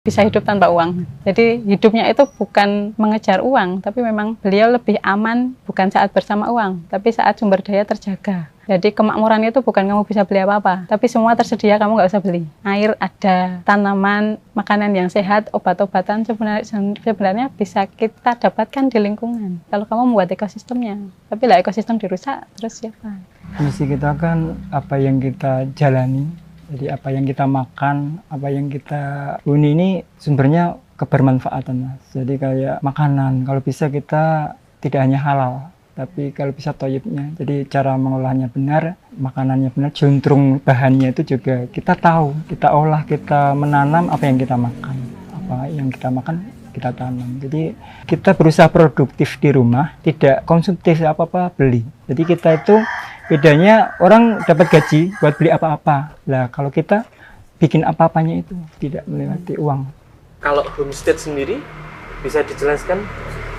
bisa hidup tanpa uang. Jadi hidupnya itu bukan mengejar uang, tapi memang beliau lebih aman bukan saat bersama uang, tapi saat sumber daya terjaga. Jadi kemakmuran itu bukan kamu bisa beli apa-apa, tapi semua tersedia, kamu nggak usah beli. Air ada, tanaman, makanan yang sehat, obat-obatan sebenarnya bisa kita dapatkan di lingkungan. Kalau kamu membuat ekosistemnya, tapi lah ekosistem dirusak, terus siapa? Misi kita kan apa yang kita jalani. Jadi apa yang kita makan, apa yang kita huni ini sumbernya kebermanfaatan, Mas. Jadi kayak makanan, kalau bisa kita tidak hanya halal, tapi kalau bisa thayyibnya. Jadi cara mengolahnya benar, makanannya benar, juntrung bahannya itu juga kita tahu, kita olah, kita menanam apa yang kita makan. Apa yang kita makan, kita tanam. Jadi kita berusaha produktif di rumah, tidak konsumtif apa-apa beli. Jadi kita itu bedanya orang dapat gaji buat beli apa-apa. Lah kalau kita bikin apa-apanya itu tidak melewati uang. Kalau homestead sendiri bisa dijelaskan?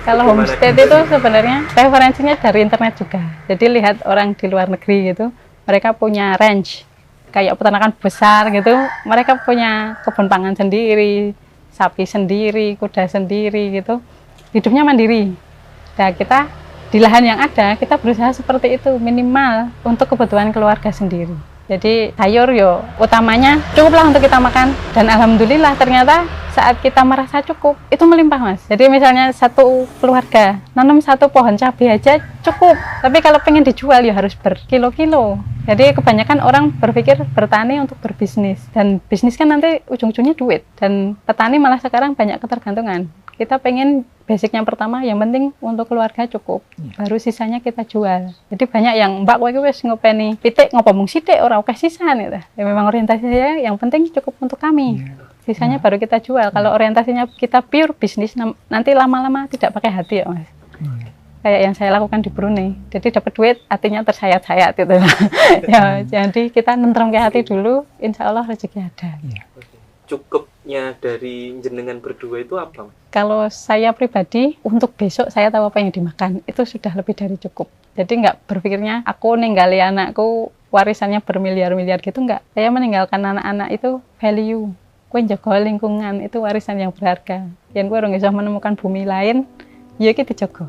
Kalau homestead itu sebenarnya referensinya dari internet juga. Jadi lihat orang di luar negeri gitu, mereka punya ranch kayak peternakan besar gitu, mereka punya kebun pangan sendiri, sapi sendiri, kuda sendiri gitu. Hidupnya mandiri. Nah, kita di lahan yang ada, kita berusaha seperti itu, minimal untuk kebutuhan keluarga sendiri. Jadi sayur yo utamanya cukuplah untuk kita makan, dan alhamdulillah ternyata saat kita merasa cukup, itu melimpah, Mas. Jadi misalnya satu keluarga nanam satu pohon cabai aja cukup, tapi kalau pengen dijual ya harus berkilo-kilo. Jadi kebanyakan orang berpikir bertani untuk berbisnis, dan bisnis kan nanti ujung-ujungnya duit, dan petani malah sekarang banyak ketergantungan. Kita pengen basicnya pertama, yang penting untuk keluarga cukup, baru sisanya kita jual. Jadi banyak yang mbak kowe wis ngopeni pitik ngopo mung sithik ora akeh sisa gitu. Ya memang orientasi saya yang penting cukup untuk kami. Sisanya baru kita jual. Kalau orientasinya kita pure bisnis, nanti lama-lama tidak pakai hati ya, Mas. Kayak yang saya lakukan di Brunei. Jadi dapat duit, hatinya tersayat-sayat gitu. Ya, jadi kita nentrem ke hati dulu, insya Allah rezeki ada. Cukupnya dari jenengan berdua itu apa? Kalau saya pribadi, untuk besok saya tahu apa yang dimakan, itu sudah lebih dari cukup. Jadi nggak berpikirnya aku ninggali anakku warisannya bermiliar-miliar gitu, nggak. Saya meninggalkan anak-anak itu value. Kue jaga lingkungan, itu warisan yang berharga. Yang kue orang bisa menemukan bumi lain, ya kita jaga.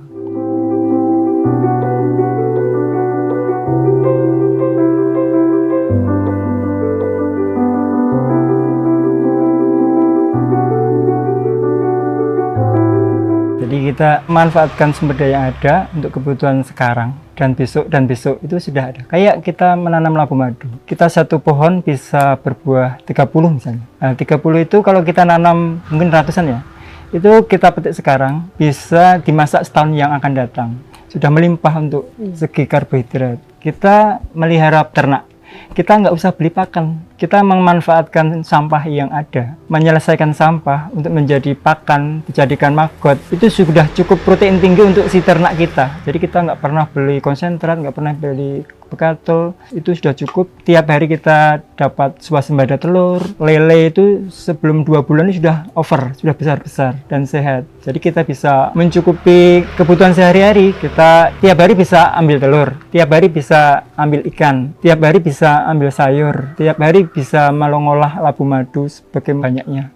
Jadi kita memanfaatkan sumber daya yang ada untuk kebutuhan sekarang dan besok itu sudah ada. Kayak kita menanam labu madu. Kita satu pohon bisa berbuah 30 misalnya. Nah, 30 itu kalau kita nanam mungkin ratusan ya. Itu kita petik sekarang bisa dimasak setahun yang akan datang. Sudah melimpah untuk segi karbohidrat. Kita melihara ternak. Kita nggak usah beli pakan. Kita memanfaatkan sampah yang ada, menyelesaikan sampah untuk menjadi pakan, dijadikan maggot. Itu sudah cukup protein tinggi untuk si ternak kita. Jadi kita nggak pernah beli konsentrat, nggak pernah beli bekatul. Itu sudah cukup. Tiap hari kita dapat swasembada telur, lele itu sebelum 2 bulan ini sudah over, sudah besar-besar dan sehat. Jadi kita bisa mencukupi kebutuhan sehari-hari. Kita tiap hari bisa ambil telur, tiap hari bisa ambil ikan, tiap hari bisa ambil sayur, tiap hari bisa mengolah labu madu sebagai banyaknya.